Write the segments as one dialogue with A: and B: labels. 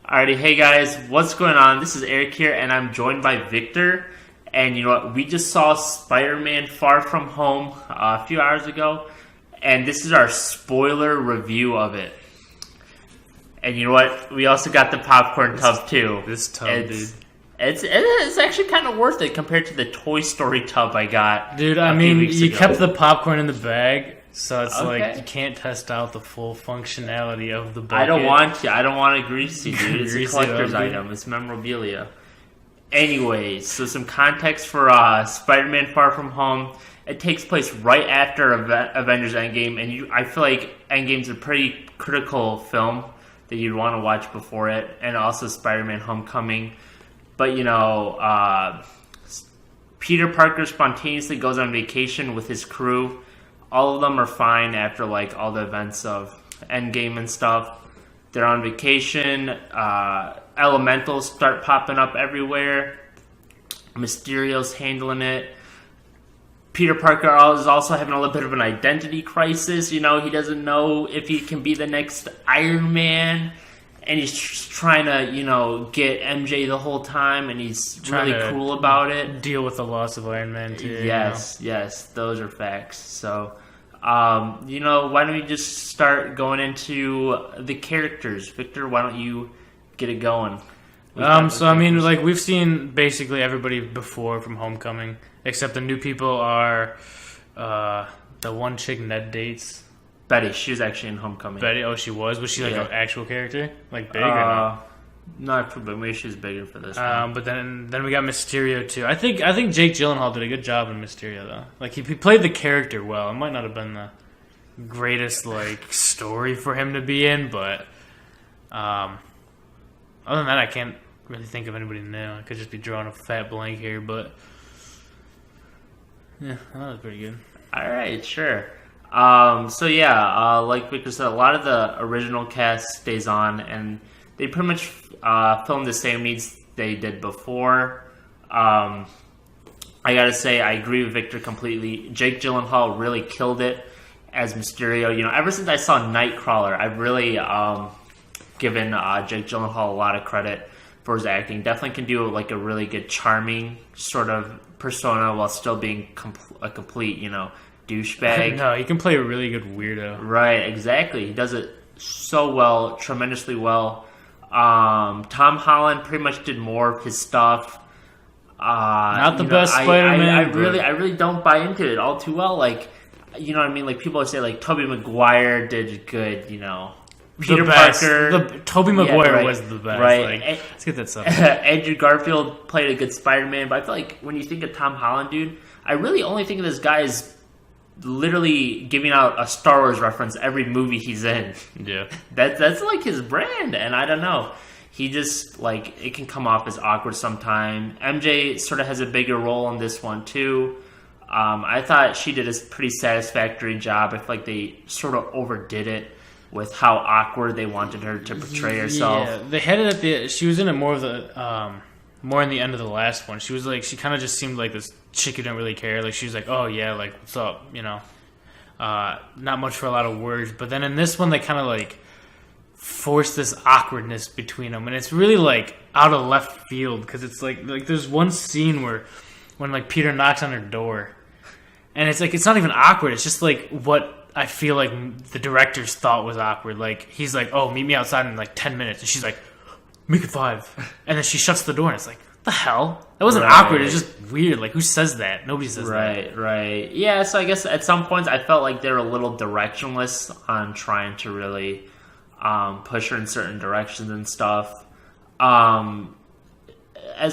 A: Alrighty, hey guys, what's going on? This is Eric here, and I'm joined by Victor. And you know what? We just saw Spider-Man Far From Home a few hours ago, and this is our spoiler review of it. And you know what? We also got the popcorn tub too.
B: This tub, dude.
A: It's actually kind of worth it compared to the Toy Story tub I got.
B: Dude, I mean, you kept the popcorn in the bag, so it's like you can't test out the full functionality of the bucket.
A: I don't want to grease you, dude. It's a collector's item. It's memorabilia. Anyways, so some context for Spider-Man Far From Home. It takes place right after Avengers Endgame, and I feel like Endgame's a pretty critical film that you'd want to watch before it, and also Spider-Man Homecoming. But, you know, Peter Parker spontaneously goes on vacation with his crew. All of them are fine after, like, all the events of Endgame and stuff. They're on vacation. Elementals start popping up everywhere. Mysterio's handling it. Peter Parker is also having a little bit of an identity crisis. You know, he doesn't know if he can be the next Iron Man. And he's trying to, you know, get MJ the whole time, and he's really cool about it.
B: Deal with the loss of Iron Man, too.
A: Yes, those are facts. So, you know, why don't we just start going into the characters? Victor, why don't you get it going?
B: So, I mean, like, we've seen basically everybody before from Homecoming, except the new people are the one chick Ned dates.
A: Betty, she was actually in Homecoming.
B: Betty, oh, she was? Was she like an actual character? Like big or not?
A: Not but maybe she was bigger for this
B: one. But then we got Mysterio too. I think Jake Gyllenhaal did a good job in Mysterio though. Like he played the character well. It might not have been the greatest like story for him to be in, but other than that, I can't really think of anybody new. I could just be drawing a fat blank here, but yeah, that was pretty good.
A: All right, sure. Like Victor said, a lot of the original cast stays on, and they pretty much filmed the same beats they did before. I gotta say, I agree with Victor completely. Jake Gyllenhaal really killed it as Mysterio. You know, ever since I saw Nightcrawler, I've really given Jake Gyllenhaal a lot of credit for his acting. Definitely can do like a really good, charming sort of persona while still being a complete, you know, douchebag.
B: No, he can play a really good weirdo.
A: Right, exactly. He does it so well, tremendously well. Tom Holland pretty much did more of his stuff.
B: Not the best Spider-Man.
A: I really don't buy into it all too well. Like, you know what I mean? Like people say, like Tobey Maguire did good. You know, Peter Parker.
B: Tobey Maguire was the best.
A: Right.
B: Like, let's get that stuff.
A: Andrew Garfield played a good Spider-Man, but I feel like when you think of Tom Holland, dude, I really only think of this guy as literally giving out a Star Wars reference every movie he's in.
B: Yeah.
A: That's like his brand, and I don't know. He just, like, it can come off as awkward sometime. MJ sort of has a bigger role in this one, too. I thought she did a pretty satisfactory job. I feel like they sort of overdid it with how awkward they wanted her to portray herself.
B: Yeah, they had it she was in it more of the, more in the end of the last one. She was like, she kind of just seemed like this chick who didn't really care. Like she was like, oh yeah, like what's up, you know? Not much for a lot of words. But then in this one, they kind of like forced this awkwardness between them, and it's really like out of left field because it's like there's one scene when like Peter knocks on her door, and it's like it's not even awkward. It's just like what I feel like the directors thought was awkward. Like he's like, oh, meet me outside in like 10 minutes, and she's like, make it 5, and then she shuts the door, and it's like, the hell? That wasn't awkward. It's just weird. Like, who says that? Nobody says that.
A: Right. Yeah, so I guess at some points I felt like they were a little directionless on trying to really push her in certain directions and stuff. As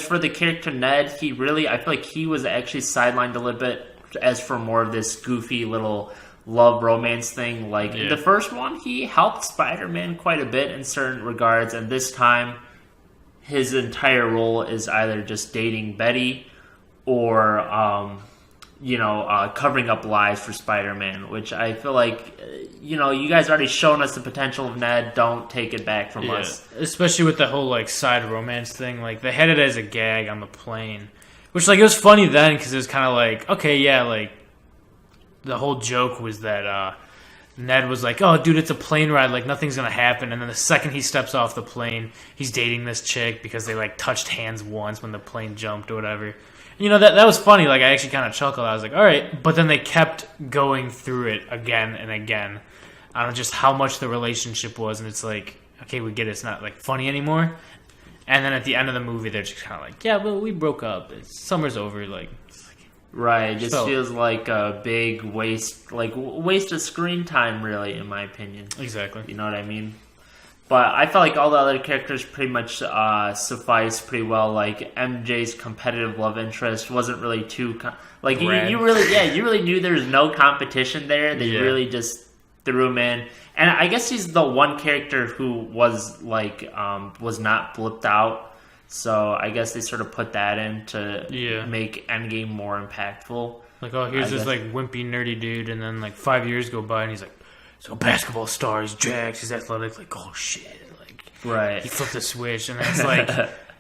A: for the character Ned, I feel like he was actually sidelined a little bit as for more of this goofy little love romance thing. Like, in the first one, he helped Spider-Man quite a bit in certain regards, and this time his entire role is either just dating Betty or, covering up lies for Spider-Man, which I feel like, you know, you guys already shown us the potential of Ned. Don't take it back from us.
B: Especially with the whole, like, side romance thing. Like, they had it as a gag on the plane. Which, like, it was funny then because it was kind of like, okay, yeah, like, the whole joke was that Ned was like, "Oh, dude, it's a plane ride. Like nothing's gonna happen." And then the second he steps off the plane, he's dating this chick because they like touched hands once when the plane jumped or whatever. You know, that was funny. Like I actually kind of chuckled. I was like, "All right," but then they kept going through it again and again. I don't know just how much the relationship was, and it's like, okay, we get it. It's not like funny anymore. And then at the end of the movie, they're just kind of like, "Yeah, well, we broke up. Summer's over." Like.
A: Right, it just feels like a big waste of screen time, really, in my opinion.
B: Exactly.
A: You know what I mean? But I felt like all the other characters pretty much suffice pretty well. Like MJ's competitive love interest wasn't really too you really knew there was no competition there. They really just threw him in, and I guess he's the one character who was was not blipped out. So I guess they sort of put that in to make Endgame more impactful.
B: Like, oh, here's this like wimpy, nerdy dude, and then like 5 years go by, and he's like, so basketball star, he's jacked, he's athletic, like, oh shit, like, he flipped a switch, and it's like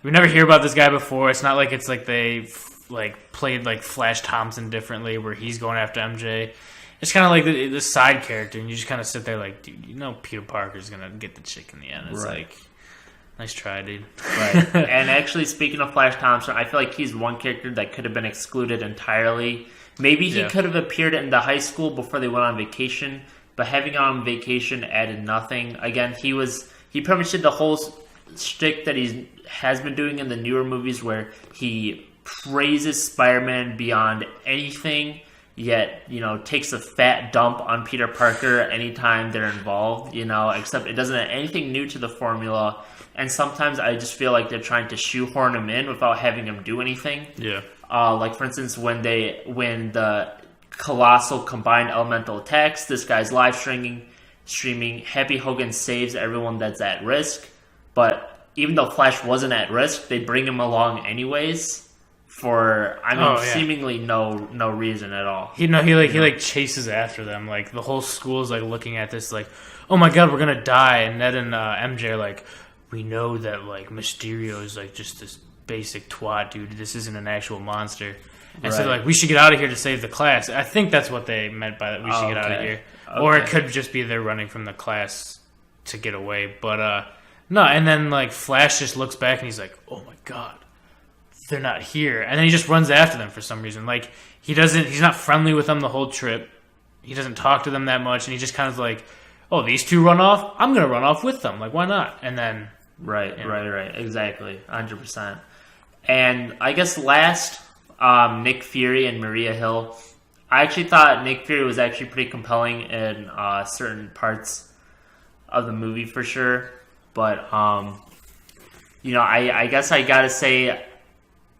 B: we never hear about this guy before. It's not like it's like they like played like Flash Thompson differently, where he's going after MJ. It's kind of like the side character, and you just kind of sit there like, dude, you know, Peter Parker's gonna get the chick in the end. It's like. Nice try, dude.
A: Right. And actually, speaking of Flash Thompson, I feel like he's one character that could have been excluded entirely. Maybe he could have appeared in the high school before they went on vacation, but having him on vacation added nothing. Again, he pretty much did the whole shtick that he has been doing in the newer movies where he praises Spider-Man beyond anything, yet, you know, takes a fat dump on Peter Parker anytime they're involved, you know, except it doesn't add anything new to the formula. And sometimes I just feel like they're trying to shoehorn him in without having him do anything.
B: Yeah.
A: Like, for instance, when the Colossal combined elemental attacks, this guy's live streaming, Happy Hogan saves everyone that's at risk. But even though Flash wasn't at risk, they bring him along anyways for, seemingly no reason at all.
B: He chases after them. Like, the whole school's like looking at this like, oh my god, we're gonna die. And Ned and MJ are like, we know that, like, Mysterio is, like, just this basic twat, dude. This isn't an actual monster. And so, like, we should get out of here to save the class. I think that's what they meant by that. We should get out of here. Okay. Or it could just be they're running from the class to get away. But, no. And then, like, Flash just looks back and he's like, oh, my God. They're not here. And then he just runs after them for some reason. Like, he's not friendly with them the whole trip. He doesn't talk to them that much. And he just kind of like, oh, these two run off? I'm going to run off with them. Like, why not? And then...
A: Right. Exactly. 100%. And I guess last, Nick Fury and Maria Hill. I actually thought Nick Fury was actually pretty compelling in certain parts of the movie for sure. But, you know, I guess I gotta say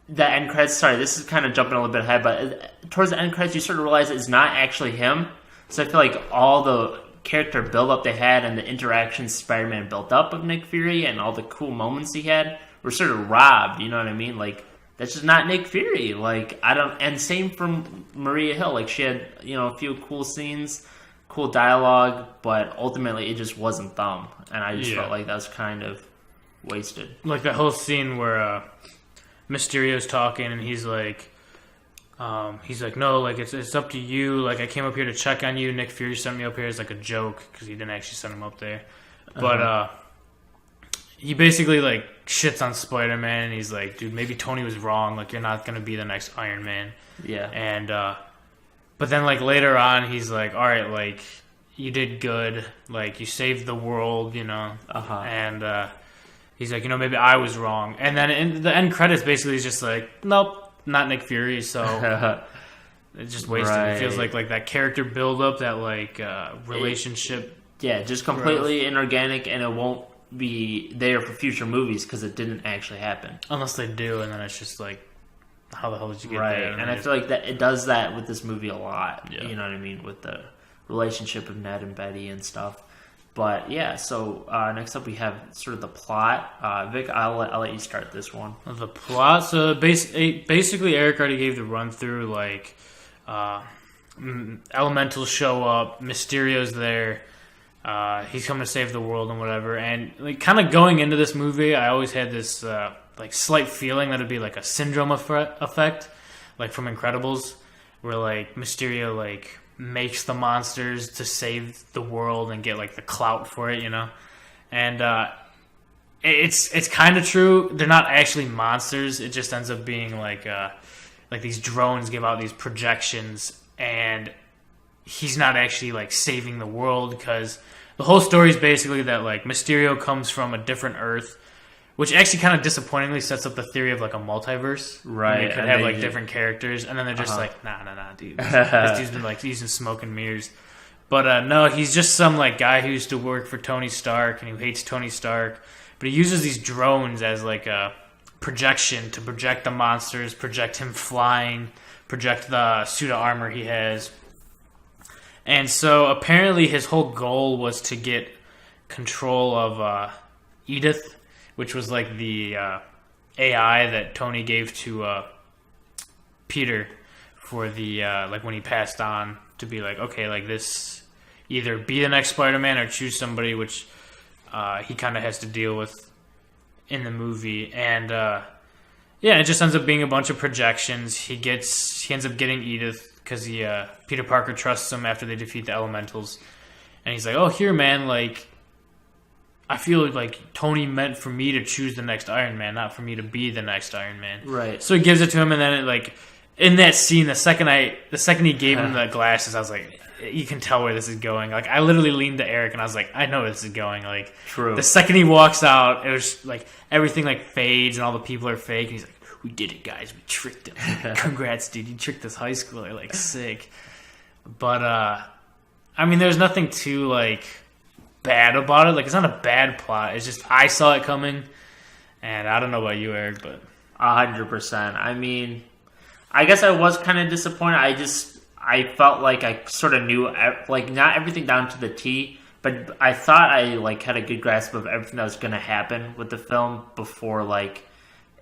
A: the end credits, sorry, this is kind of jumping a little bit ahead, but towards the end credits you sort of realize it's not actually him. So I feel like all the character build-up they had and the interactions Spider-Man built up of Nick Fury and all the cool moments he had were sort of robbed, you know what I mean? Like, that's just not Nick Fury. Like, and same from Maria Hill. Like, she had, you know, a few cool scenes, cool dialogue, but ultimately it just wasn't them. And I just felt like that was kind of wasted.
B: Like that whole scene where Mysterio's talking and he's like, no, like, it's up to you. Like, I came up here to check on you. Nick Fury sent me up here as, like, a joke because he didn't actually send him up there. But, he basically, like, shits on Spider-Man and he's like, dude, maybe Tony was wrong. Like, you're not going to be the next Iron Man.
A: Yeah.
B: And, but then, like, later on, he's like, all right, like, you did good. Like, you saved the world, you know. And, he's like, you know, maybe I was wrong. And then in the end credits, basically, he's just like, nope. Not Nick Fury, so it's just wasted. Right. It feels like that character build-up, that, like, relationship.
A: Just completely inorganic, and it won't be there for future movies because it didn't actually happen.
B: Unless they do, and then it's just like, how the hell did you get there?
A: And I feel like that it does that with this movie a lot. Yeah. You know what I mean? With the relationship of Ned and Betty and stuff. But yeah, so next up we have sort of the plot. Vic, I'll let you start this one.
B: The plot. So basically, Eric already gave the run through. Like, elementals show up, Mysterio's there. He's coming to save the world and whatever. And like, kind of going into this movie, I always had this like slight feeling that it'd be like a syndrome effect, like from Incredibles, where like Mysterio like makes the monsters to save the world and get like the clout for it, and it's kind of true. They're not actually monsters. It just ends up being like these drones give out these projections, and he's not actually like saving the world, because the whole story is basically that like Mysterio comes from a different Earth, which actually kind of disappointingly sets up the theory of like a multiverse.
A: Right.
B: They could have like different characters, and then they're just like, nah, dude. This dude's been like using smoke and mirrors. But no, he's just some like guy who used to work for Tony Stark and who hates Tony Stark. But he uses these drones as like a projection to project the monsters, project him flying, project the suit of armor he has. And so apparently his whole goal was to get control of Edith, which was like the AI that Tony gave to Peter for the like when he passed on, to be like, okay, like this, either be the next Spider-Man or choose somebody, which he kind of has to deal with in the movie. And it just ends up being a bunch of projections. He ends up getting Edith because Peter Parker trusts him after they defeat the Elementals, and he's like, oh, here, man, like, I feel like Tony meant for me to choose the next Iron Man, not for me to be the next Iron Man.
A: Right.
B: So he gives it to him, and then in that scene, the second he gave him the glasses, I was like, you can tell where this is going. Like, I literally leaned to Eric and I was like, I know where this is going. Like,
A: true.
B: The second he walks out, it was like everything like fades and all the people are fake, and he's like, we did it, guys. We tricked him. Congrats, dude. You tricked this high schooler. Like, sick. But I mean, there's nothing too like bad about it. Like, it's not a bad plot. It's just I saw it coming, and I don't know about you, Eric, but
A: 100%. I mean, I guess I was kind of disappointed. I felt like I sort of knew, like, not everything down to the T, but I thought I like had a good grasp of everything that was going to happen with the film before, like,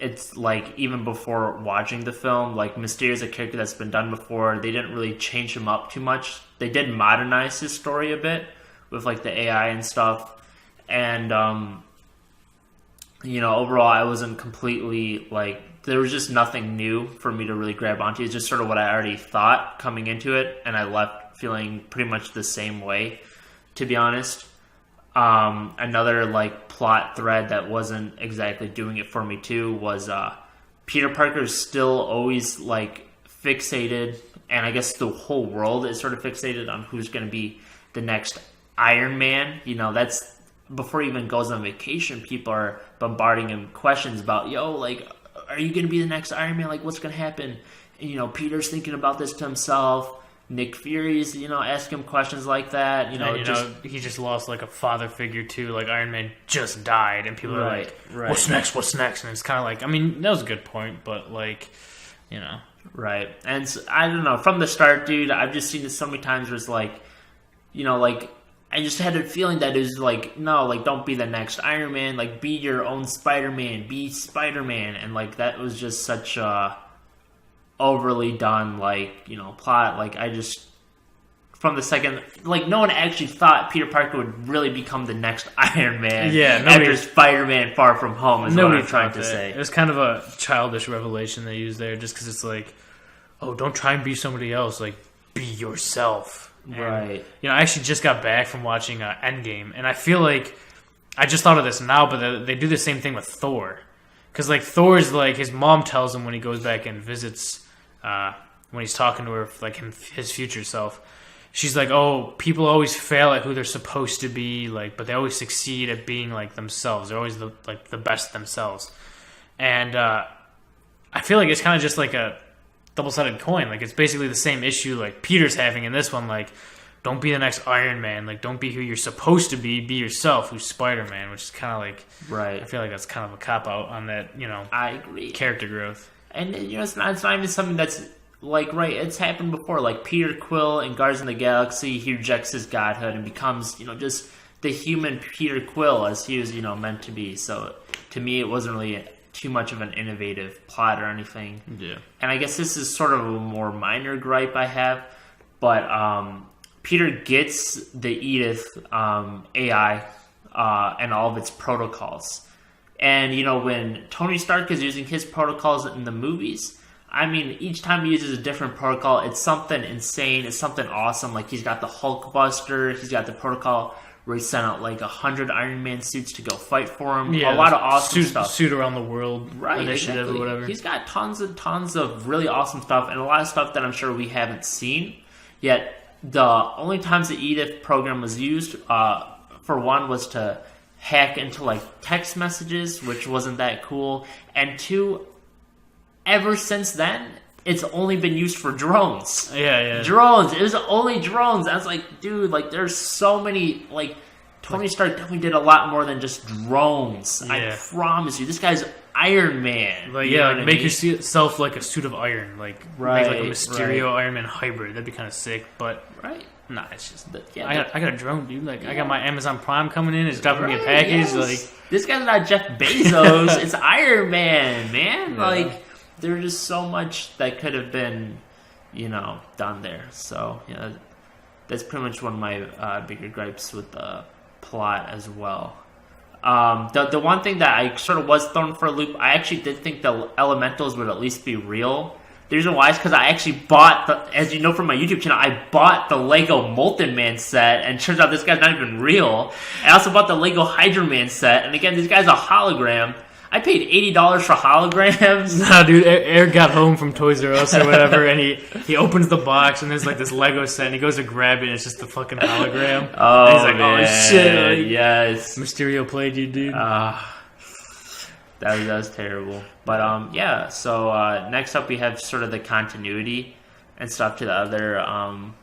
A: it's like even before watching the film. Like, Mysterio's a character that's been done before. They didn't really change him up too much. They did modernize his story a bit with like the AI and stuff, and overall I wasn't completely like, there was just nothing new for me to really grab onto. It's just sort of what I already thought coming into it, and I left feeling pretty much the same way, to be honest. Another like plot thread that wasn't exactly doing it for me too was Peter Parker's still always like fixated, and I guess the whole world is sort of fixated on who's going to be the next Iron Man. That's before he even goes on vacation. People are bombarding him questions about, like, are you going to be the next Iron Man? Like, what's going to happen? And, Peter's thinking about this to himself. Nick Fury's, asking him questions like that.
B: He just lost like a father figure too. Like, Iron Man just died, and people are like, "What's next? What's next?" And it's kind of like, I mean, that was a good point, but like,
A: right. And so, I don't know. From the start, dude, I've just seen this so many times where it's like, like, I just had a feeling that it was like, no, like, don't be the next Iron Man. Like, be your own Spider-Man. Be Spider-Man. And like, that was just such a overly done, like, plot. Like, I just, from the second, like, no one actually thought Peter Parker would really become the next Iron Man.
B: Yeah,
A: after Spider-Man Far From Home is what I'm trying to say.
B: It was kind of a childish revelation they used there, just because it's like, oh, don't try and be somebody else. Like, be yourself. And,
A: right.
B: I actually just got back from watching Endgame, and I feel like, I just thought of this now, but they do the same thing with Thor. Because, like, Thor's, like, his mom tells him when he goes back and visits, when he's talking to her, like, his future self, she's like, oh, people always fail at who they're supposed to be, like, but they always succeed at being, like, themselves. They're always, the best themselves. And I feel like it's kind of just like a double-sided coin. Like, it's basically the same issue, like, Peter's having in this one, like, don't be the next Iron Man. Like, don't be who you're supposed to be. Be yourself, who's Spider-Man, which is kind of like...
A: Right.
B: I feel like that's kind of a cop-out on that,
A: I agree.
B: Character growth.
A: And, it's not even something that's, like, right, it's happened before. Like, Peter Quill in Guardians of the Galaxy, he rejects his godhood and becomes, just the human Peter Quill as he was, meant to be. So, to me, it wasn't really too much of an innovative plot or anything.
B: Yeah. And
A: I guess this is sort of a more minor gripe I have, but, Peter gets the Edith AI and all of its protocols. And, when Tony Stark is using his protocols in the movies, I mean, each time he uses a different protocol, it's something insane. It's something awesome. Like, he's got the Hulk Buster. He's got the protocol where he sent out, like, 100 Iron Man suits to go fight for him.
B: Yeah,
A: a lot of awesome stuff.
B: Suit around the world initiative
A: exactly.
B: or whatever.
A: He's got tons of really awesome stuff, and a lot of stuff that I'm sure we haven't seen. Yet, the only times the Edith program was used, for one, was to hack into, like, text messages, which wasn't that cool. And two, ever since then, it's only been used for drones.
B: Yeah.
A: Drones. It was only drones. I was like, dude, like, there's so many, like, Tony Stark definitely did a lot more than just drones.
B: Yeah.
A: I promise you. This guy's Iron Man.
B: Like,
A: you know what I
B: make
A: mean?
B: yourself like a suit of iron. Like, make like a Mysterio
A: right.
B: Iron Man hybrid. That'd be kind of sick, but...
A: Right.
B: Nah, it's just...
A: Yeah,
B: I got a drone, dude. Like, I got my Amazon Prime coming in. It's dropping me a package.
A: Yes.
B: Like,
A: this guy's not Jeff Bezos. It's Iron Man, man.
B: Yeah.
A: Like, there's just so much that could have been, done there. So, that's pretty much one of my bigger gripes with the plot as well. The one thing that I sort of was thrown for a loop, I actually did think the elementals would at least be real. The reason why is because I actually bought, as you know from my YouTube channel, I bought the Lego Molten Man set, and turns out this guy's not even real. I also bought the Lego Hydra Man set, and again, this guy's a hologram. I paid $80 for holograms.
B: nah, dude, Eric got home from Toys R Us or whatever, and he opens the box, and there's like this Lego set, and he goes to grab it, and it's just the fucking hologram.
A: Oh,
B: and he's like,
A: man.
B: oh shit. Like,
A: yes.
B: Mysterio played you, dude.
A: That was terrible. But, so next up we have sort of the continuity and stuff to the other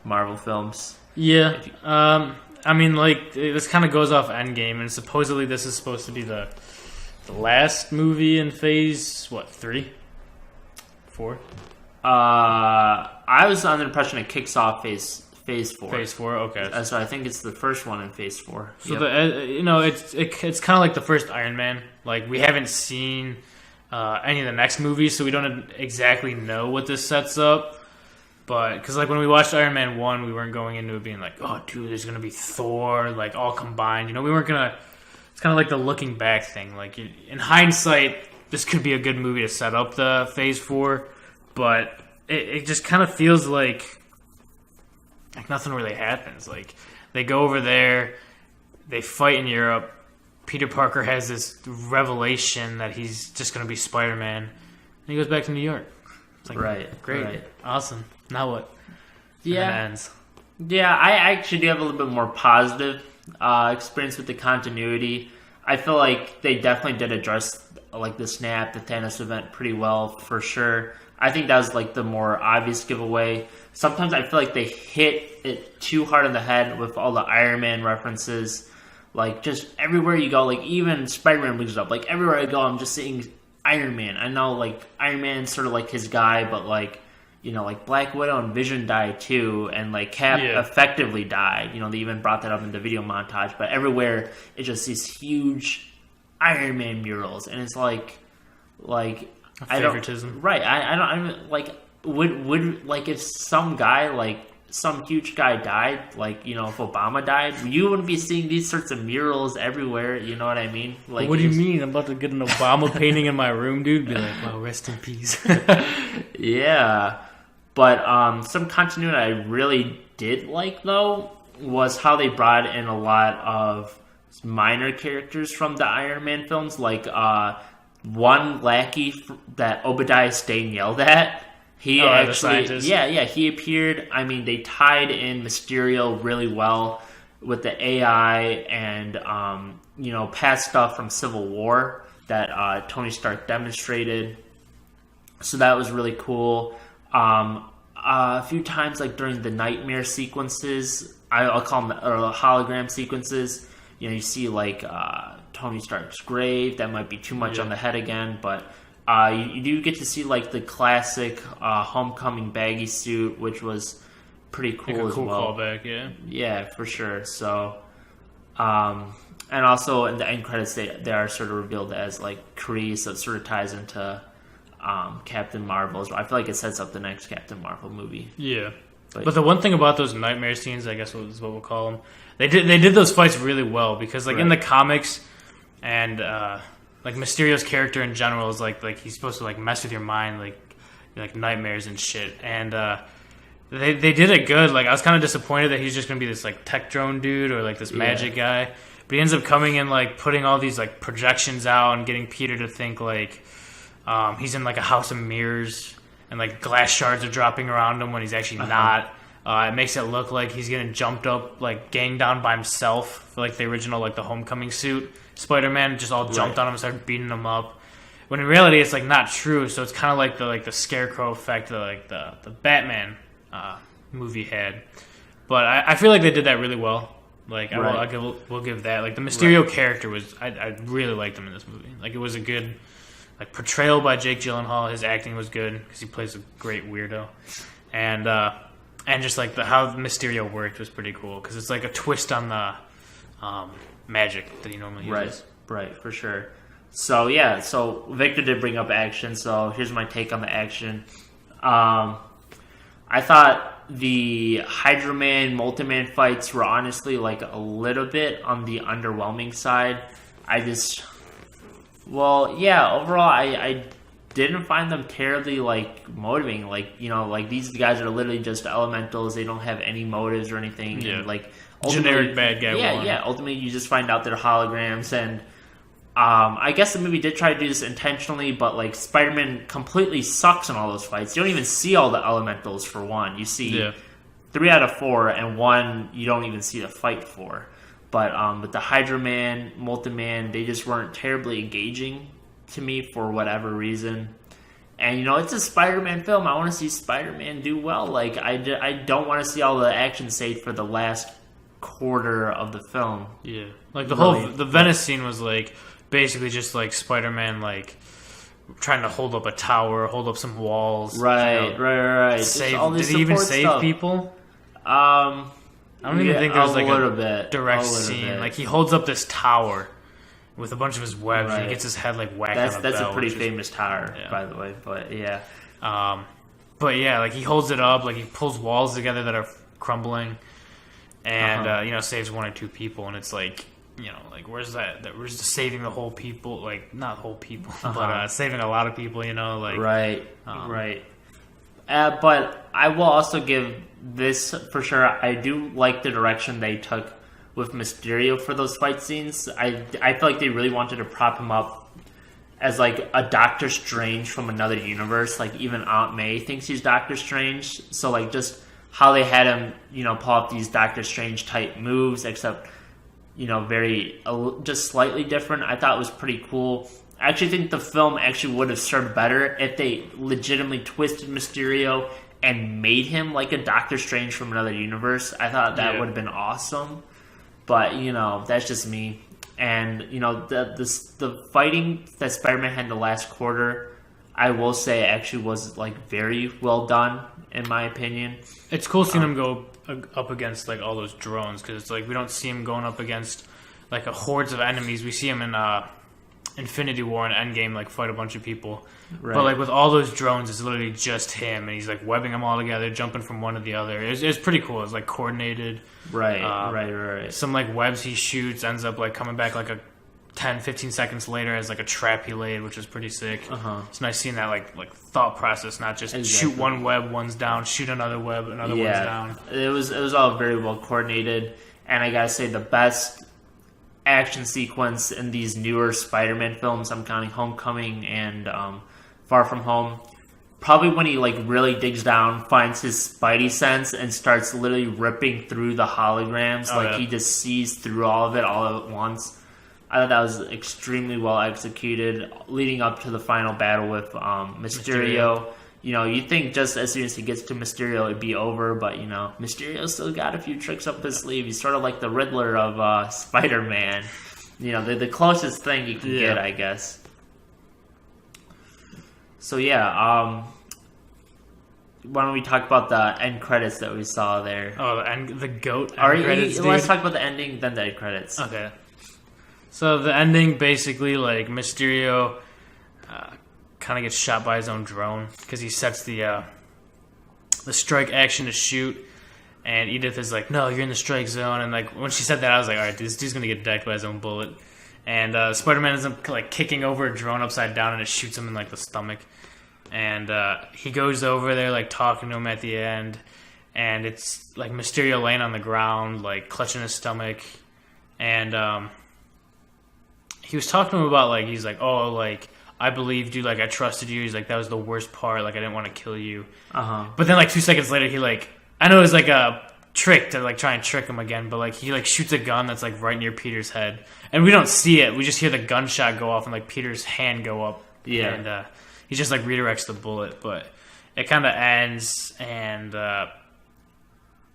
A: Marvel films.
B: Yeah, I mean, like, this kind of goes off Endgame, and supposedly this is supposed to be the last movie in Phase, 3? 4?
A: I was under the impression it kicks off Phase 4.
B: Phase 4, okay.
A: So I think it's the first one in Phase 4.
B: So it's kind of like the first Iron Man. Like, we haven't seen any of the next movies, so we don't exactly know what this sets up. But because like when we watched Iron Man 1, we weren't going into it being like, oh, dude, there's gonna be Thor, like all combined. We weren't gonna. It's kind of like the looking back thing. Like in hindsight, this could be a good movie to set up the Phase 4, but it just kind of feels like nothing really happens. Like they go over there, they fight in Europe. Peter Parker has this revelation that he's just going to be Spider-Man, and he goes back to New York. It's like, great,
A: right.
B: Awesome. Now what?
A: Yeah,
B: and it ends.
A: Yeah, I actually do have a little bit more positive experience with the continuity. I feel like they definitely did address like the snap, the Thanos event pretty well for sure. I think that was like the more obvious giveaway. Sometimes I feel like they hit it too hard on the head with all the Iron Man references. Like, just everywhere you go, like, even Spider-Man brings it up. Like, everywhere I go, I'm just seeing Iron Man. I know, like, Iron Man's sort of, like, his guy, but, like, like, Black Widow and Vision died, too, and, like, Cap effectively died. They even brought that up in the video montage. But everywhere, it's just these huge Iron Man murals. And it's, like
B: favoritism.
A: Right. I'm like, would, like, if some guy, like, some huge guy died, like, if Obama died, you wouldn't be seeing these sorts of murals everywhere, you know what I mean? Like,
B: what do you mean? I'm about to get an Obama painting in my room, dude? Be like, wow, rest in peace.
A: Yeah. But some continuity I really did like, though, was how they brought in a lot of minor characters from the Iron Man films, like one lackey that Obadiah Stane yelled at. He actually, he appeared. I mean, they tied in Mysterio really well with the AI and, past stuff from Civil War that Tony Stark demonstrated. So that was really cool. A few times, like during the nightmare sequences, I'll call them or hologram sequences. You see like Tony Stark's grave. That might be too much on the head again, but. You do get to see like the classic Homecoming baggy suit, which was pretty cool as well.
B: Callback,
A: yeah, for sure. So, and also in the end credits, they are sort of revealed as like Kree, so it sort of ties into Captain Marvel as well. I feel like it sets up the next Captain Marvel movie.
B: Yeah, but the one thing about those nightmare scenes, I guess is what we'll call them, they did those fights really well because like in the comics and. Like Mysterio's character in general is like he's supposed to like mess with your mind, like like nightmares and shit. And they did it good. Like I was kind of disappointed that he's just gonna be this like tech drone dude or like this magic guy, but he ends up coming in like putting all these like projections out and getting Peter to think like he's in like a house of mirrors and like glass shards are dropping around him when he's actually not. It makes it look like he's getting jumped up, like ganged down by himself for like the original, like the Homecoming suit. Spider-Man just all jumped on him and started beating him up. When in reality, it's like not true. So it's kind of like the Scarecrow effect that like the Batman movie had. But I feel like they did that really well. Like we'll give that. Like the Mysterio character was, I really liked him in this movie. Like it was a good like portrayal by Jake Gyllenhaal. His acting was good because he plays a great weirdo, and just like how Mysterio worked was pretty cool because it's like a twist on the magic that he normally uses.
A: Right, for sure. So yeah, so Victor did bring up action. So here's my take on the action. I thought the Hydra Man, Multi-Man fights were honestly like a little bit on the underwhelming side. Overall, I didn't find them terribly like motivating. Like, you know, like these guys are literally just elementals. They don't have any motives or anything.
B: Yeah.
A: And, like
B: generic bad guy.
A: Yeah. Ultimately, you just find out they're holograms, and I guess the movie did try to do this intentionally, but like Spider-Man completely sucks in all those fights. You don't even see all the elementals for one. You see 3 out of 4, and 1 you don't even see the fight for. But with the Hydra Man, Multi-Man, they just weren't terribly engaging to me for whatever reason. And, you know, it's a Spider-Man film. I want to see Spider-Man do well. Like, I don't want to see all the action saved for the last quarter of the film.
B: Yeah. Like, the Venice scene was, like, basically just, like, Spider-Man, like, trying to hold up a tower, hold up some walls.
A: Right.
B: Did he even save people? I don't even think there was, like, a direct scene. Like, he holds up this tower with a bunch of his webs, and he gets his head like whacked on a bell.
A: That's a pretty famous tower, by the way. But yeah,
B: like he holds it up, like he pulls walls together that are crumbling, and saves 1 or 2 people. And it's like, you know, like where's where's the saving the whole people? Like not whole people, but saving a lot of people. You know, like
A: right. But I will also give this for sure. I do like the direction they took with Mysterio for those fight scenes. I feel like they really wanted to prop him up as like a Doctor Strange from another universe. Like even Aunt May thinks he's Doctor Strange. So like just how they had him, you know, pull up these Doctor Strange type moves, except, you know, just slightly different. I thought it was pretty cool. I actually think the film actually would have served better if they legitimately twisted Mysterio and made him like a Doctor Strange from another universe. I thought that would have been awesome. But, you know, that's just me. And, you know, the fighting that Spider-Man had in the last quarter, I will say actually was, like, very well done, in my opinion.
B: It's cool seeing him go up against, like, all those drones, because it's like we don't see him going up against, like, a hordes of enemies. We see him in Infinity War and Endgame, like, fight a bunch of people. Right. But, like, with all those drones, it's literally just him, and he's, like, webbing them all together, jumping from one to the other. It was pretty cool. It was, like, coordinated.
A: Right.
B: Some, like, webs he shoots ends up, like, coming back, like, 10-15 seconds later as, like, a trap he laid, which is pretty sick. It's nice seeing that, like thought process, not just shoot one web, one's down, shoot another web, another one's down.
A: It was all very well coordinated, and I gotta say, the best action sequence in these newer Spider-Man films, I'm counting Homecoming and Far From Home, probably when he like really digs down, finds his Spidey sense, and starts literally ripping through the holograms. He just sees through all of it all at once. I thought that was extremely well executed, leading up to the final battle with Mysterio. You know, you'd think just as soon as he gets to Mysterio, it'd be over, but, you know, Mysterio still got a few tricks up his sleeve. He's sort of like the Riddler of Spider-Man. You know, the closest thing you can get, I guess. So, yeah, why don't we talk about the end credits that we saw there?
B: Oh, the GOAT end credits, dude.
A: Let's talk about the ending, then the end credits.
B: Okay. So the ending, basically, like, Mysterio kind of gets shot by his own drone because he sets the strike action to shoot, and Edith is like, no, you're in the strike zone. And, like, when she said that, I was like, all right, this dude's going to get decked by his own bullet. And Spider-Man ends up, like, kicking over a drone upside down, and it shoots him in, like, the stomach. And he goes over there, like, talking to him at the end. And it's, like, Mysterio laying on the ground, like, clutching his stomach. And he was talking to him about, like, he's like, oh, like, I believed you, like, I trusted you. He's like, that was the worst part. Like, I didn't want to kill you. But then, like, 2 seconds later, he, like, I know it was, like, a trick to, like, try and trick him again. But, like, he, like, shoots a gun that's, like, right near Peter's head. And we don't see it. We just hear the gunshot go off and, like, Peter's hand go up.
A: Yeah.
B: And he just, like, redirects the bullet. But it kind of ends, and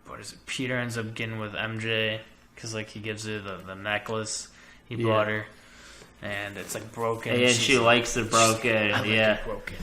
B: what is it? Peter ends up getting with MJ because, like, he gives her the necklace he bought her. And it's, like, broken.
A: And she likes it broken.
B: I like it broken.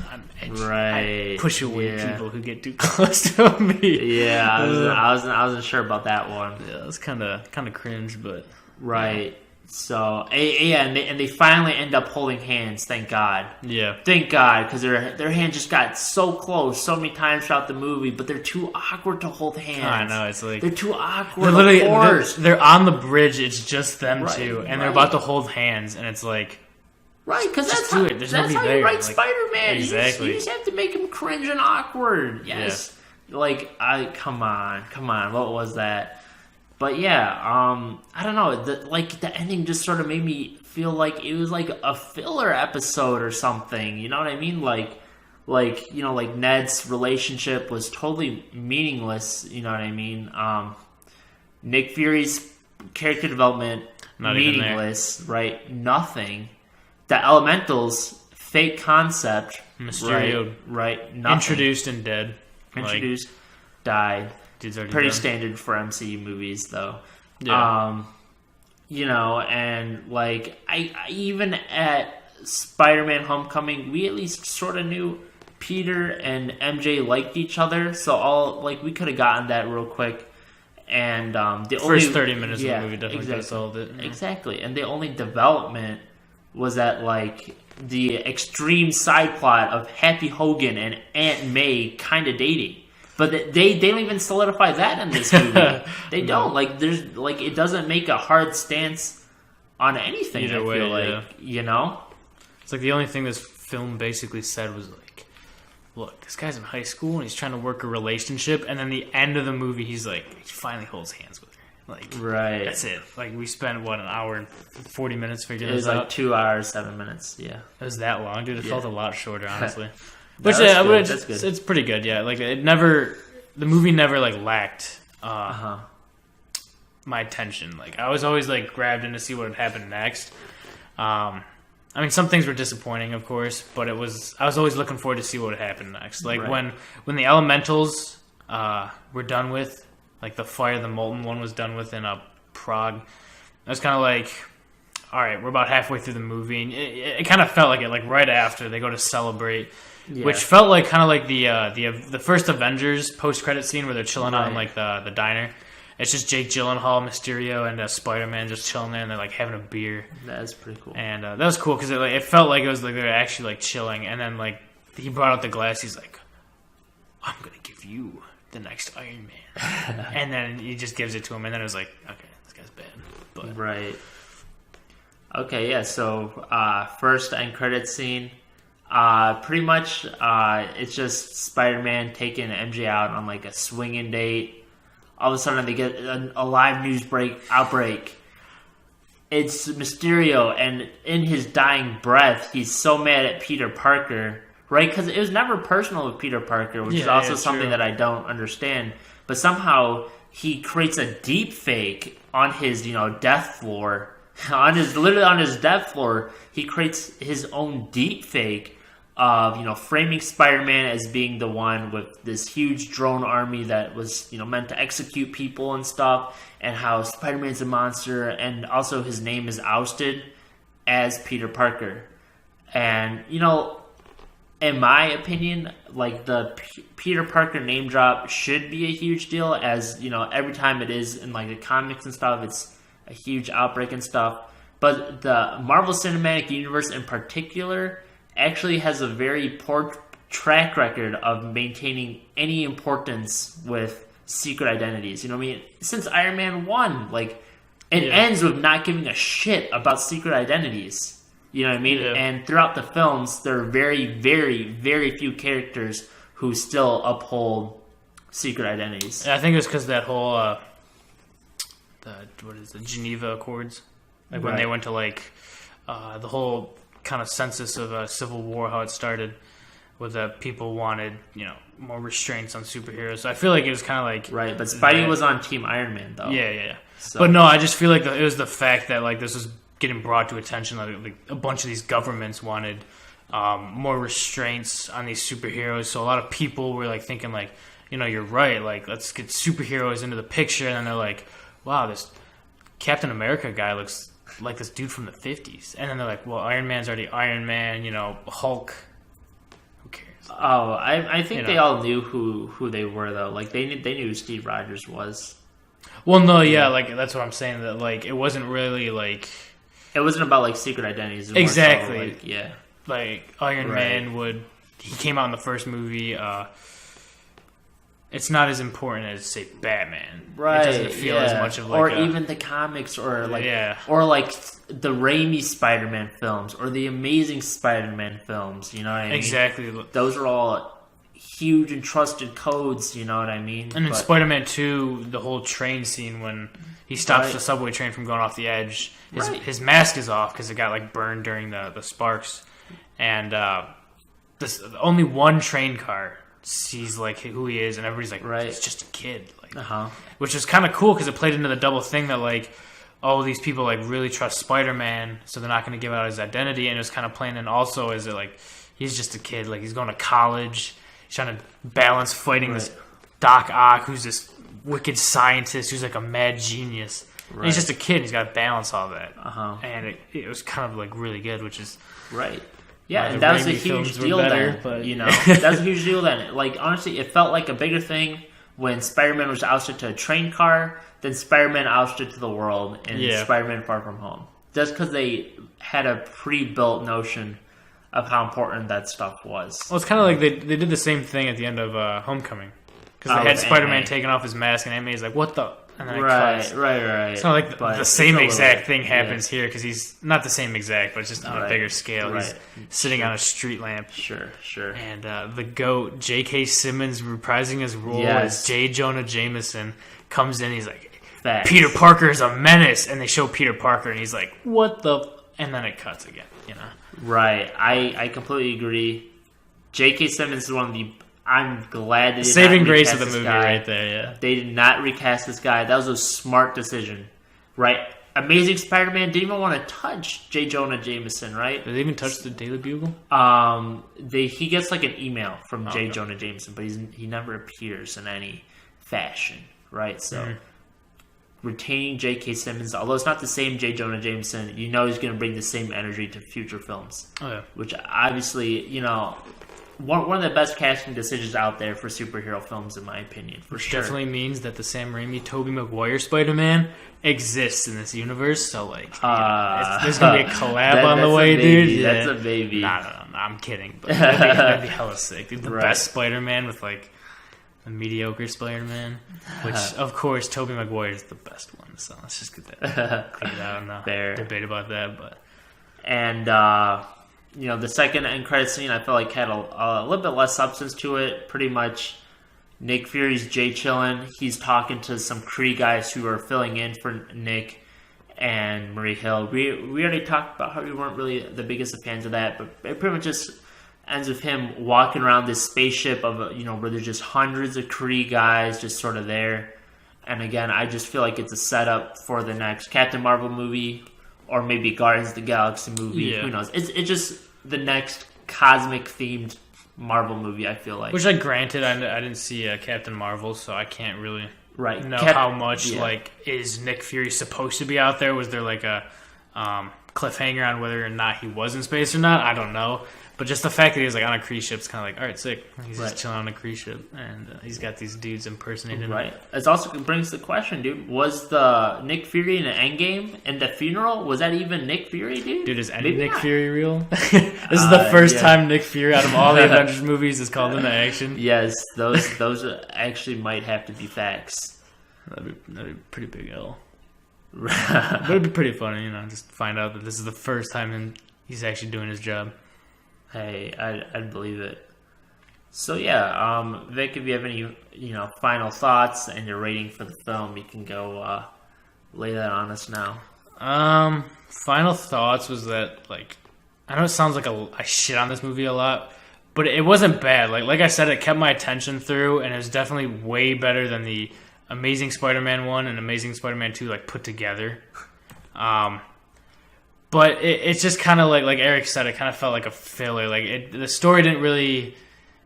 A: Right.
B: I push away people who get too close to me.
A: Yeah, I wasn't sure about that one.
B: Yeah, it's kind of cringe, but
A: right. So and they finally end up holding hands. Thank God.
B: Yeah.
A: Thank God, because their hand just got so close so many times throughout the movie, but they're too awkward to hold hands.
B: I know, it's like
A: they're too awkward.
B: They're literally they're on the bridge. It's just them two, and they're
A: right.
B: about to hold hands, and it's like.
A: Right, because that's
B: do it. There's
A: that's
B: nobody
A: how
B: there.
A: you write
B: Like,
A: Spider-Man.
B: Exactly.
A: You just have to make him cringe and awkward. Yes. Yeah. Like, come on. What was that? But yeah, I don't know. The ending just sort of made me feel like it was like a filler episode or something. You know what I mean? Like Ned's relationship was totally meaningless. You know what I mean? Nick Fury's character development meaningless. Right? Nothing. The Elementals, fake concept.
B: Mysterio,
A: right? Nothing.
B: Introduced and dead.
A: Died.
B: Dude's already
A: Pretty
B: done.
A: standard for MCU movies, though.
B: Yeah.
A: And like I even at Spider-Man: Homecoming, we at least sort of knew Peter and MJ liked each other, so we could have gotten that real quick. And the
B: first 30 minutes of the movie definitely
A: exactly,
B: solved it. Yeah.
A: Exactly, and the only development was that like the extreme side plot of Happy Hogan and Aunt May kind of dating. But they don't even solidify that in this movie. They don't. Like, there's like it doesn't make a hard stance on anything.
B: Either
A: I
B: way,
A: feel like
B: yeah. It's like the only thing this film basically said was like, look, this guy's in high school and he's trying to work a relationship, and then the end of the movie, he finally holds hands with her. Like,
A: right.
B: That's it. Like, we spent an hour and 40 minutes figuring
A: this out. It was like
B: out.
A: 2 hours 7 minutes. Yeah,
B: it was that long, dude. It felt a lot shorter, honestly.
A: Which
B: that's good. It's pretty good, yeah. Like the movie never like lacked my attention. Like I was always like grabbed in to see what would happen next. I mean, some things were disappointing, of course, but I was always looking forward to see what would happen next. Like when the Elementals were done with, like the Fire the Molten one was done with in Prague. I was kind of like, all right, we're about halfway through the movie, and it kind of felt like it. Like right after they go to celebrate. Yeah. Which felt like kind of like the first Avengers post-credit scene where they're chilling out in like the diner. It's just Jake Gyllenhaal, Mysterio, and Spider-Man just chilling there, and they're like having a beer.
A: That's pretty cool.
B: And that was cool because it felt like it was like they were actually like chilling. And then like he brought out the glass. He's like, "I'm gonna give you the next Iron Man," and then he just gives it to him. And then it was like, okay, this guy's bad. But
A: right. Okay, yeah. So first end credit scene. Pretty much, it's just Spider-Man taking MJ out on like a swinging date. All of a sudden, they get a live news outbreak. It's Mysterio, and in his dying breath, he's so mad at Peter Parker, right? Because it was never personal with Peter Parker, which is also something that I don't understand. But somehow he creates a deep fake on his, death floor. Literally on his death floor, he creates his own deep fake of, framing Spider-Man as being the one with this huge drone army that was, meant to execute people and stuff, and how Spider-Man's a monster, and also his name is ousted as Peter Parker. And, in my opinion, like the Peter Parker name drop should be a huge deal, as, every time it is in like the comics and stuff, it's a huge outbreak and stuff. But the Marvel Cinematic Universe in particular actually has a very poor track record of maintaining any importance with secret identities. You know what I mean? Since Iron Man 1, like, it ends with not giving a shit about secret identities. You know what I mean?
B: Yeah.
A: And throughout the films, there are very, very, very few characters who still uphold secret identities.
B: I think it was because that whole the Geneva Accords, like when they went to like the whole kind of census of Civil War, how it started, was that people wanted more restraints on superheroes. So I feel like it was kind of like
A: right, but Spidey was on Team Iron Man though.
B: Yeah.
A: So.
B: But no, I just feel like it was the fact that like this was getting brought to attention. Like a bunch of these governments wanted more restraints on these superheroes. So a lot of people were like thinking like, you're right. Like let's get superheroes into the picture, and then they're like, wow, this Captain America guy looks like this dude from the 50s. And then they're like, well, Iron Man's already Iron Man. Hulk. Who cares?
A: Oh, I think they all knew who they were though. Like they knew who Steve Rogers was.
B: Well, no, yeah, like that's what I'm saying. That like it wasn't really like
A: it wasn't about like secret identities.
B: Exactly.
A: So,
B: like Iron Man he came out in the first movie. It's not as important as say Batman.
A: Right.
B: It doesn't feel as much of like
A: or even the comics or like the Raimi Spider-Man films or the Amazing Spider-Man films. You know what I mean?
B: Exactly.
A: Those are all huge and trusted codes, you know what I mean?
B: And in Spider-Man 2, the whole train scene when he stops the subway train from going off the edge, his mask is off because it got like burned during the sparks, and only one train car sees like who he is, and everybody's like, he's just a kid, like, which is kind of cool because it played into the double thing that like, oh, these people like really trust Spider-Man, so they're not going to give out his identity, and it was kind of playing in also as it like he's just a kid, like he's going to college. He's trying to balance fighting this Doc Ock, who's this wicked scientist, who's like a mad genius. And he's just a kid. And he's got to balance all that, and it was kind of like really good, which is
A: Yeah, and that was a huge deal then. But that was a huge deal then. Like honestly, it felt like a bigger thing when Spider-Man was ousted to a train car than Spider-Man ousted to the world in Spider-Man Far From Home. Just because they had a pre-built notion of how important that stuff was.
B: Well, it's kind of like they did the same thing at the end of Homecoming. Because they had Spider-Man taking off his mask, and Aunt May's like, what the... And then it cuts.
A: Right.
B: It's not like the same exact thing happens here, because he's... Not the same exact, but it's just on a bigger scale. He's sitting on a street lamp.
A: Sure.
B: And the GOAT, J.K. Simmons, reprising his role as J. Jonah Jameson, comes in, he's like, Peter Parker is a menace! And they show Peter Parker, and he's like, what the... And then it cuts again,
A: Right, I completely agree. J.K. Simmons is one of the... I'm glad they did
B: saving
A: not
B: grace of
A: recast
B: the movie
A: guy.
B: right there, yeah.
A: They did not recast this guy. That was a smart decision, right? Amazing Spider-Man didn't even want to touch J. Jonah Jameson, right?
B: Did they even touch the Daily Bugle?
A: He gets like an email from J. Jonah Jameson, but he never appears in any fashion, right? So... retaining J.K. Simmons, although it's not the same J. Jonah Jameson, he's going to bring the same energy to future films.
B: Oh, yeah.
A: Which obviously, one of the best casting decisions out there for superhero films, in my opinion, for sure.
B: Definitely means that the Sam Raimi, Tobey Maguire Spider-Man exists in this universe. So, like, there's going to be a collab on the way, dude.
A: That's a baby.
B: Nah, I'm kidding. But that'd be hella sick. Dude, the best Spider-Man with, like, a mediocre Spider-Man, which, of course, Tobey Maguire is the best one. So let's just get that cleared out. No debate about that. But
A: and the second end credit scene, I felt like had a little bit less substance to it. Pretty much, Nick Fury's Jay chillin'. He's talking to some Kree guys who are filling in for Nick and Marie Hill. We already talked about how we weren't really the biggest of fans of that, but it pretty much just ends with him walking around this spaceship of where there's just hundreds of Kree guys just sort of there. And again, I just feel like it's a setup for the next Captain Marvel movie or maybe Guardians of the Galaxy movie. Yeah. Who knows? It's just the next cosmic themed Marvel movie, I feel like.
B: Which, like, granted, I didn't see Captain Marvel, so I can't really know how much like is Nick Fury supposed to be out there. Was there like a cliffhanger on whether or not he was in space or not? I don't know. But just the fact that he was like on a Kree ship is kind of like, all right, sick. He's just chilling on a Kree ship, and he's got these dudes impersonating him.
A: Right. It also brings the question, dude. Was the Nick Fury in the Endgame and the funeral? Was that even Nick Fury, dude?
B: Dude, is any Nick Fury real? This is the first time Nick Fury out of all the Avengers movies is called into action.
A: Yes, those actually might have to be facts.
B: That'd be a pretty big L. But it'd be pretty funny, just find out that this is the first time he's actually doing his job.
A: Hey, I'd believe it. So yeah, Vic, if you have any final thoughts and your rating for the film, you can go lay that on us now.
B: Final thoughts was that, like, I know it sounds like I shit on this movie a lot, but it wasn't bad. Like I said, it kept my attention through, and it was definitely way better than the Amazing Spider-Man 1 and Amazing Spider-Man 2, like, put together. But it's just kind of like Eric said, it kind of felt like a filler. Like, the story didn't really,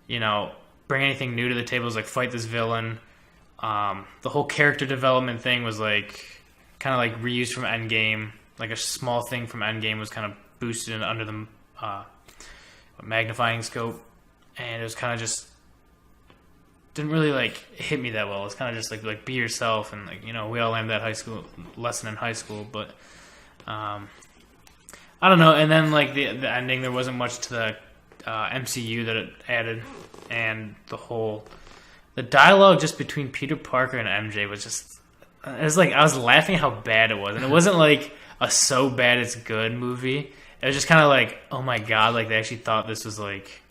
B: bring anything new to the table. It was like, fight this villain. The whole character development thing was like kind of like reused from Endgame. Like a small thing from Endgame was kind of boosted under the magnifying scope, and it was kind of just didn't really like hit me that well. It's kind of just like be yourself, and like we all learned that high school lesson in high school, but I don't know. And then like the ending, there wasn't much to the MCU that it added, and the dialogue just between Peter Parker and MJ was just, it was like I was laughing how bad it was, and it wasn't like a so bad it's good movie. It was just kind of like, oh my god, like they actually thought this was like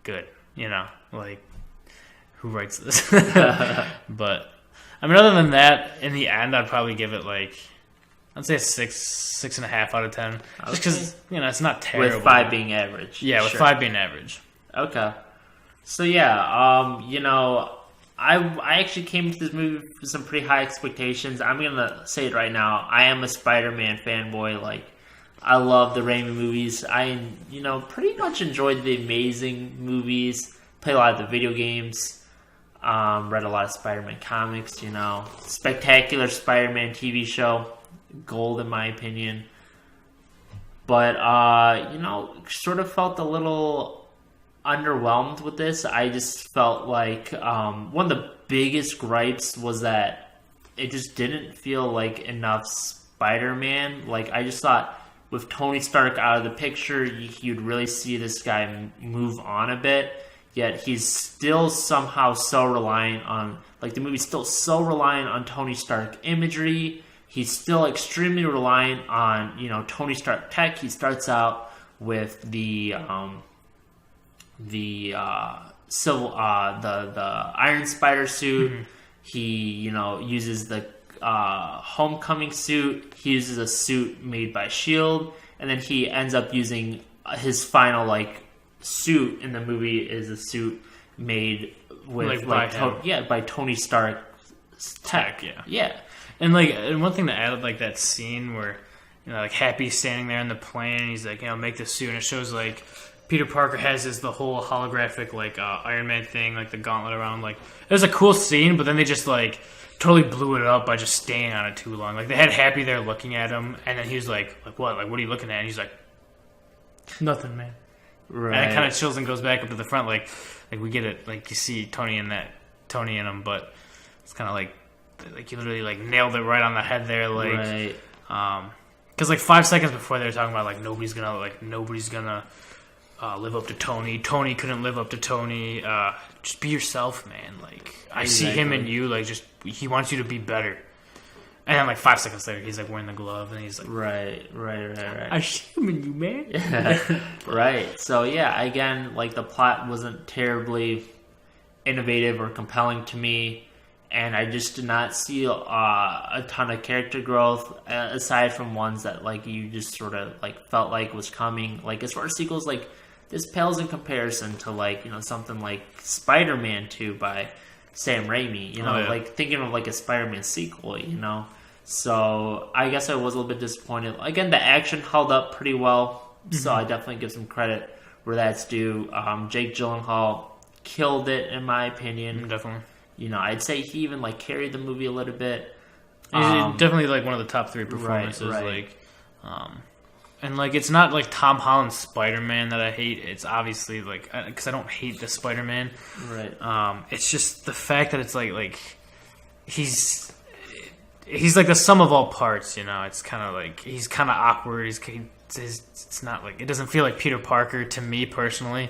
B: good, like who writes this? But I mean, other than that, in the end, I'd probably give it like, I'd say a 6.5 out of 10, just because it's not terrible.
A: With 5 being average.
B: Yeah, with 5 being average.
A: Okay. So yeah, I actually came to this movie with some pretty high expectations. I'm gonna say it right now. I am a Spider-Man fanboy. Like, I love the Raimi movies. I pretty much enjoyed the Amazing movies. Played a lot of the video games. Read a lot of Spider-Man comics. Spectacular Spider-Man TV show. Gold in my opinion. But sort of felt a little underwhelmed with this. I just felt like one of the biggest gripes was that it just didn't feel like enough Spider-Man. Like, I just thought with Tony Stark out of the picture, you'd really see this guy move on a bit, yet he's still somehow so reliant on, like, the movie's still so reliant on Tony Stark imagery. He's still extremely reliant on Tony Stark tech. He starts out with the Iron Spider suit. Mm-hmm. He uses the Homecoming suit. He uses a suit made by S.H.I.E.L.D., and then he ends up using his final like suit in the movie is a suit made with by Tony Stark's tech. Yeah. And one thing to add, like that scene where like Happy's standing there in the plane, and he's like, make this suit, and it shows like Peter Parker has the whole holographic like Iron Man thing, like the gauntlet around. Like, it was a cool scene, but then they just like totally blew it up by just staying on it too long. Like, they had Happy there looking at him, and then he was like what? Like, what are you looking at? And he's like, nothing, man. Right. And it kind of chills and goes back up to the front. Like we get it. Like, you see Tony in him, but it's kind of like you literally like nailed it right on the head there. Like, right.
B: Because like 5 seconds before they were talking about like nobody's gonna live up to Tony. Tony couldn't live up to Tony. Just be yourself, man. Like, I see him in you. Like, just he wants you to be better. And then like 5 seconds later, he's like wearing the glove, and he's like,
A: right.
B: I see him in you, man.
A: Right. So yeah, again, like the plot wasn't terribly innovative or compelling to me, and I just did not see a ton of character growth aside from ones that like you just sort of like felt like was coming. Like, as far as sequels, like, this pales in comparison to like something like Spider-Man 2 by Sam Raimi. Like thinking of like a Spider-Man sequel. So I guess I was a little bit disappointed. Again, the action held up pretty well, so I definitely give some credit where that's due. Jake Gyllenhaal killed it in my opinion.
B: Definitely.
A: I'd say he even like carried the movie a little bit.
B: He's definitely like one of the top 3 performances.
A: Right.
B: And like, it's not like Tom Holland's Spider-Man that I hate. It's obviously like, because I don't hate the Spider-Man.
A: Right.
B: It's just the fact that it's like he's like the sum of all parts. It's kind of like he's kind of awkward. It's not like, it doesn't feel like Peter Parker to me personally.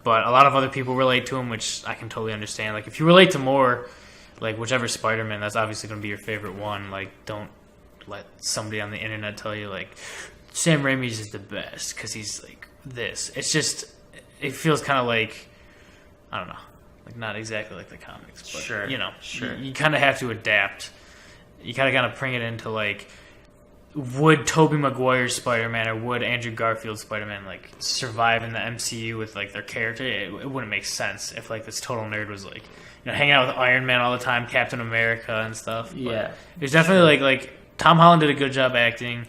B: But a lot of other people relate to him, which I can totally understand. Like, if you relate to more, like, whichever Spider-Man, that's obviously going to be your favorite one. Like, don't let somebody on the internet tell you, like, Sam Raimi's is the best because he's like this. It's just, it feels kind of like, I don't know, like not exactly like the comics, but
A: Sure,
B: you know,
A: sure.
B: you kind of have to adapt. You kind of bring it into like, would Tobey Maguire's Spider-Man or would Andrew Garfield's Spider-Man like survive in the MCU with like their character? It wouldn't make sense if like this total nerd was like, you know, hanging out with Iron Man all the time, Captain America and stuff. But
A: Yeah,
B: there's definitely like Tom Holland did a good job acting.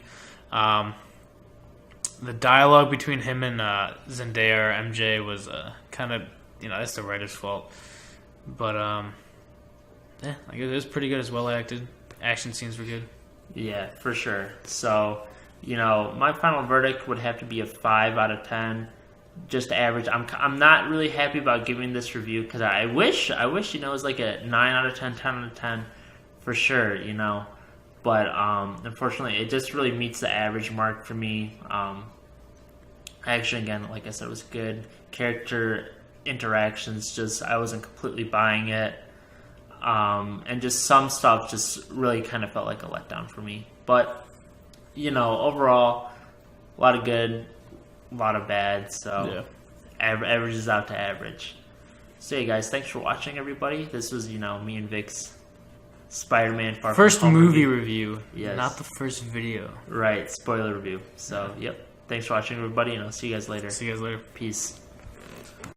B: The dialogue between him and Zendaya or MJ was kind of, you know, that's the writer's fault. But yeah, like it was pretty good, as well acted. Action scenes were good.
A: Yeah, for sure. So, you know, my final verdict would have to be a 5 out of 10, just average. I'm not really happy about giving this review because I wish you know it was like a 9 out of 10, 10 out of 10 for sure, you know. But unfortunately, it just really meets the average mark for me. Action, again, like I said, was good. Character interactions, just I wasn't completely buying it. And just some stuff just really kind of felt like a letdown for me. But, you know, overall, a lot of good, a lot of bad. So, averages out to average. So, yeah, guys, thanks for watching, everybody. This was, you know, me and Vic's Spider-Man Far From Home.
B: First movie review,
A: yes.
B: Not the first video.
A: Right, spoiler review. So, yep. Thanks for watching, everybody, and I'll see you guys later.
B: See you guys later.
A: Peace.